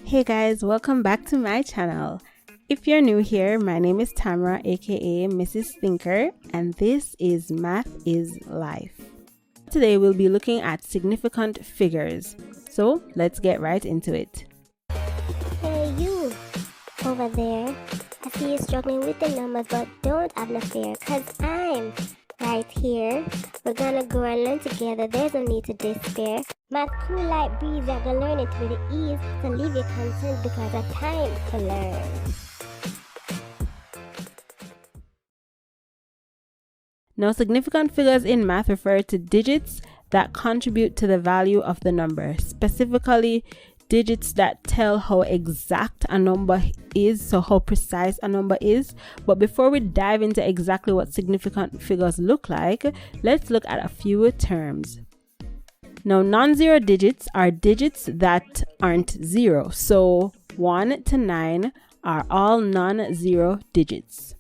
Hey guys, welcome back to my channel. If you're new here, my name is Tamara, aka Mrs. Thinker, and this is Math is Life. Today we'll be looking at significant figures. So let's get right into it. Hey you, over there. I see you struggling with the numbers, but don't have no fear, cause I'm right here. We're gonna go and learn together, there's no need to despair. Math cool like breeze, you're gonna learn it with ease. So leave your concerns because it's time to learn. Now, significant figures in math refer to digits that contribute to the value of the number, specifically digits that tell how exact a number is, so how precise a number is. But before we dive into exactly what significant figures look like, let's look at a few terms. Now, non-zero digits are digits that aren't zero, so 1 to 9 are all non-zero digits.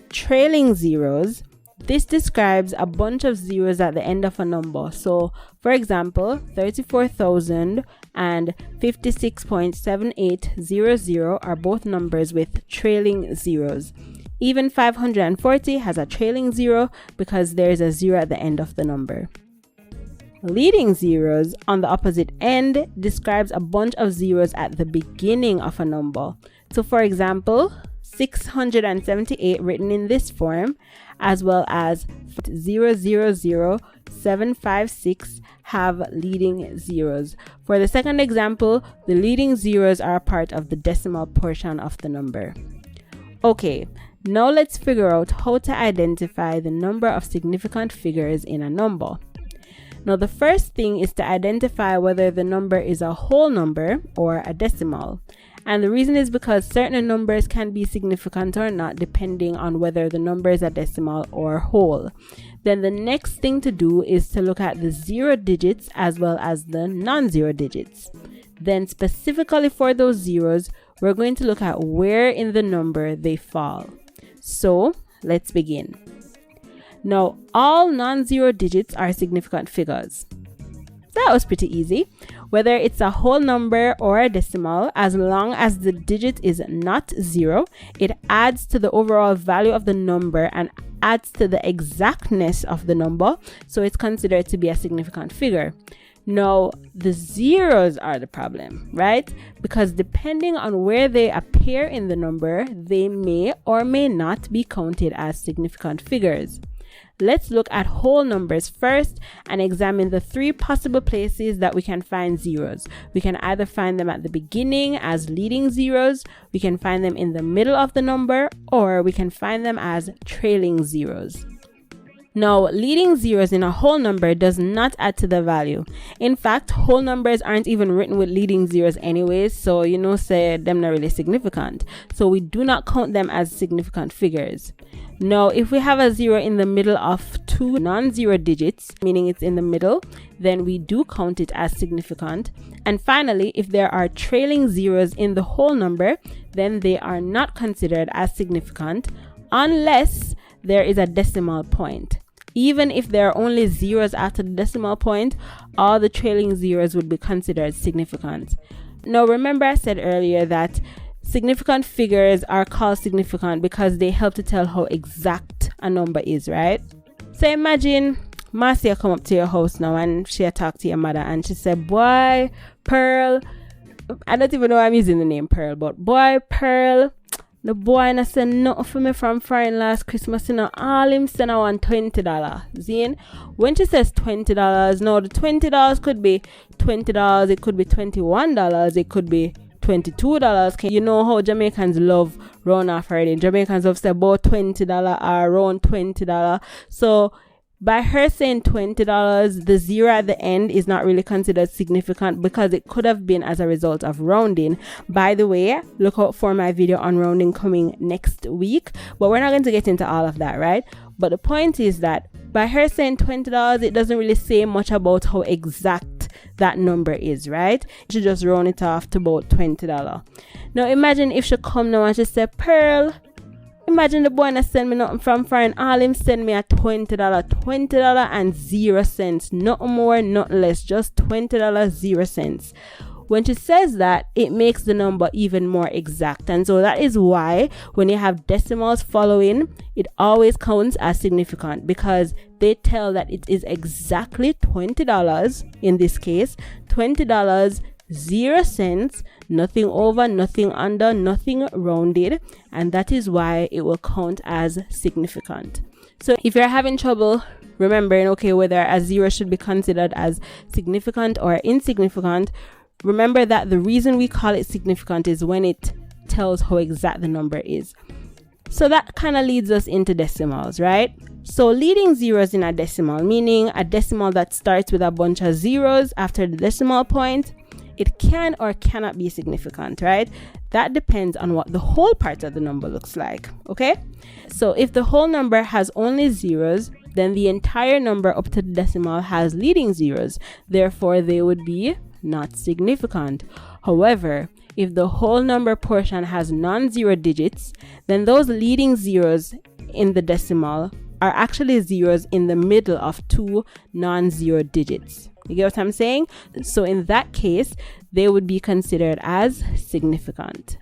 Trailing zeros, this describes a bunch of zeros at the end of a number. So, for example, 34,000 and 56.7800 are both numbers with trailing zeros. Even 540 has a trailing zero because there is a zero at the end of the number. Leading zeros, on the opposite end, describes a bunch of zeros at the beginning of a number. So, for example, 678 written in this form, as well as 000756 have leading zeros. For the second example, the leading zeros are a part of the decimal portion of the number. Okay, now let's figure out how to identify the number of significant figures in a number. Now, the first thing is to identify whether the number is a whole number or a decimal. And the reason is because certain numbers can be significant or not depending on whether the number is a decimal or whole. Then the next thing to do is to look at the zero digits as well as the non-zero digits. Then specifically for those zeros, we're going to look at where in the number they fall. So let's begin. Now, all non-zero digits are significant figures. That was pretty easy. Whether it's a whole number or a decimal, as long as the digit is not zero, it adds to the overall value of the number and adds to the exactness of the number, so it's considered to be a significant figure. Now, the zeros are the problem, right? Because depending on where they appear in the number, they may or may not be counted as significant figures. Let's look at whole numbers first and examine the three possible places that we can find zeros. We can either find them at the beginning as leading zeros, we can find them in the middle of the number, or we can find them as trailing zeros. Now, leading zeros in a whole number does not add to the value. In fact, whole numbers aren't even written with leading zeros anyways, so say them not really significant. So we do not count them as significant figures. Now, if we have a zero in the middle of two non-zero digits, meaning it's in the middle, then we do count it as significant. And finally, if there are trailing zeros in the whole number, then they are not considered as significant unless there is a decimal point. Even if there are only zeros after the decimal point, all the trailing zeros would be considered significant. Now, remember I said earlier that significant figures are called significant because they help to tell how exact a number is, right? So imagine Marcia come up to your house now and she talk to your mother and she said, boy, Pearl, I don't even know why I'm using the name Pearl, but boy, Pearl, the boy na send nothing for me from foreign last Christmas, all him send I want $20. Zine? When she says $20, no, the $20 could be $20, it could be $21, it could be $22. You know how Jamaicans love round off already. Jamaicans love say about $20 or around $20. So by her saying $20, the zero at the end is not really considered significant because it could have been as a result of rounding. By the way, look out for my video on rounding coming next week, but we're not going to get into all of that, right? But the point is that by her saying $20, it doesn't really say much about how exact that number is, right? She just round it off to about $20. Now imagine if she come now and she say, Pearl, imagine the boy that send me nothing from foreign, all him send me a $20 and 0 cents, nothing more, nothing less, just $20, 0 cents. when she says that, it makes the number even more exact. And so that is why when you have decimals following, it always counts as significant, because they tell that it is exactly $20, in this case, $20, 0 cents, nothing over, nothing under, nothing rounded, and that is why it will count as significant. So if you're having trouble remembering, okay, whether a zero should be considered as significant or insignificant, remember that the reason we call it significant is when it tells how exact the number is. So that kind of leads us into decimals, right? So leading zeros in a decimal, meaning a decimal that starts with a bunch of zeros after the decimal point, it can or cannot be significant, right? That depends on what the whole part of the number looks like, okay? So if the whole number has only zeros, then the entire number up to the decimal has leading zeros. Therefore, they would be not significant. However, if the whole number portion has non-zero digits, then those leading zeros in the decimal are actually zeros in the middle of two non-zero digits. You get what I'm saying? So in that case, they would be considered as significant.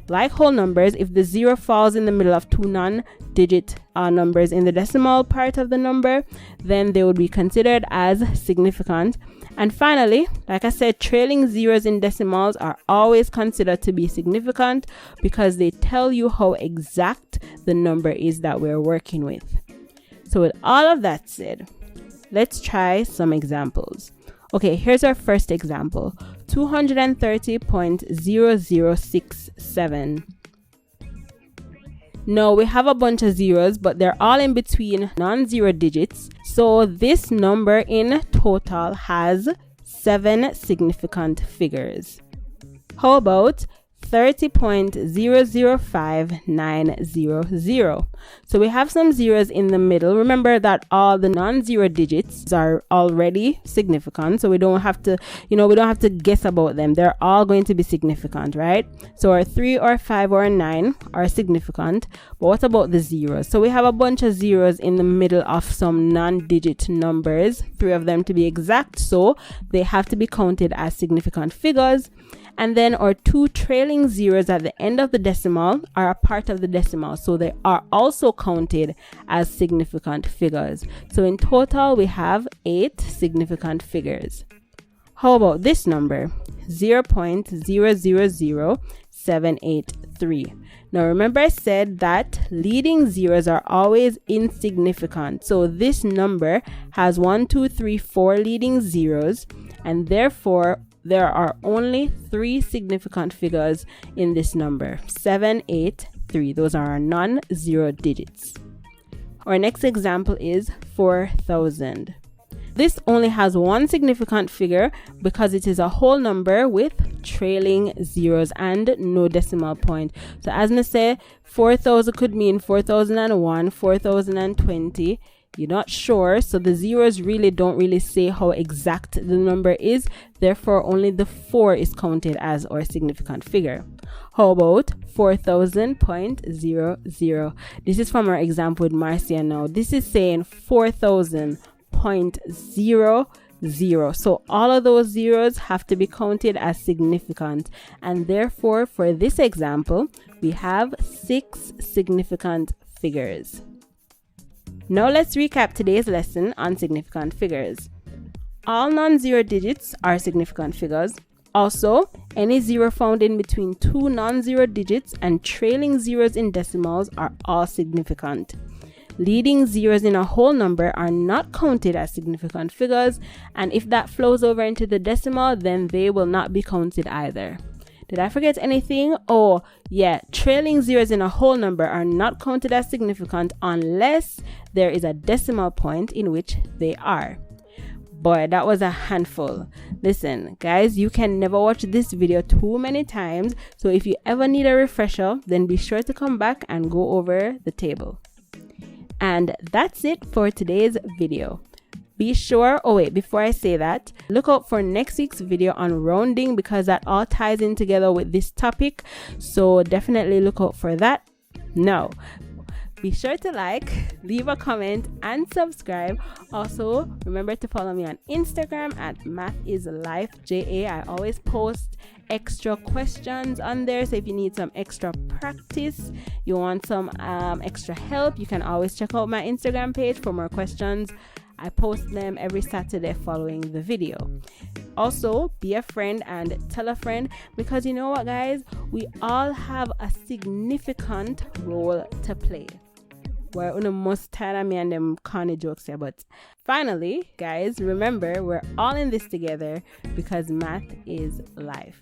Like whole numbers, if the zero falls in the middle of two non-digit numbers in the decimal part of the number, then they would be considered as significant. And finally, like I said, trailing zeros in decimals are always considered to be significant because they tell you how exact the number is that we're working with. So with all of that said, let's try some examples. Okay, here's our first example, 230.0067. Now we have a bunch of zeros, but they're all in between non-zero digits. So this number in total has 7 significant figures. How about 30.005900? So we have some zeros in the middle. Remember that all the non-zero digits are already significant, so we don't have to guess about them. They're all going to be significant, right? So our 3 or 5 or 9 are significant, but what about the zeros? So we have a bunch of zeros in the middle of some non-digit numbers, 3 of them to be exact, so they have to be counted as significant figures. And then our 2 trailing zeros at the end of the decimal are a part of the decimal, so they are also counted as significant figures. So in total, we have 8 significant figures. How about this number, 0.000783? Now remember I said that leading zeros are always insignificant. So this number has 1, 2, 3, 4 leading zeros, and therefore there are only 3 significant figures in this number, 7, 8, 3. Those are our non-zero digits. Our next example is 4,000. This only has 1 significant figure because it is a whole number with trailing zeros and no decimal point. So as I say, 4,000 could mean 4,001, 4,020. You're not sure, so the zeros really don't say how exact the number is. Therefore, only the 4 is counted as our significant figure. How about 4,000.00? This is from our example with Marcia now. This is saying 4,000.00. So all of those zeros have to be counted as significant. And therefore, for this example, we have 6 significant figures. Now let's recap today's lesson on significant figures. All non-zero digits are significant figures. Also, any zero found in between 2 non-zero digits and trailing zeros in decimals are all significant. Leading zeros in a whole number are not counted as significant figures, and if that flows over into the decimal, then they will not be counted either. Did I forget anything? Oh, yeah, trailing zeros in a whole number are not counted as significant unless there is a decimal point in which they are. Boy, that was a handful. Listen, guys, you can never watch this video too many times, so if you ever need a refresher, then be sure to come back and go over the table. And that's it for today's video. Be sure, before I say that, look out for next week's video on rounding because that all ties in together with this topic. So definitely look out for that. Now, Be sure to like, leave a comment, and subscribe. Also, remember to follow me on Instagram at mathislifeja. I always post extra questions on there, so if you need some extra practice, you want some extra help, you can always check out my Instagram page for more questions. I post them every Saturday following the video. Also, be a friend and tell a friend, because you know what, guys, we all have a significant role to play. We're on a most tired of me and them corny jokes here, but finally, guys, remember, we're all in this together because math is life.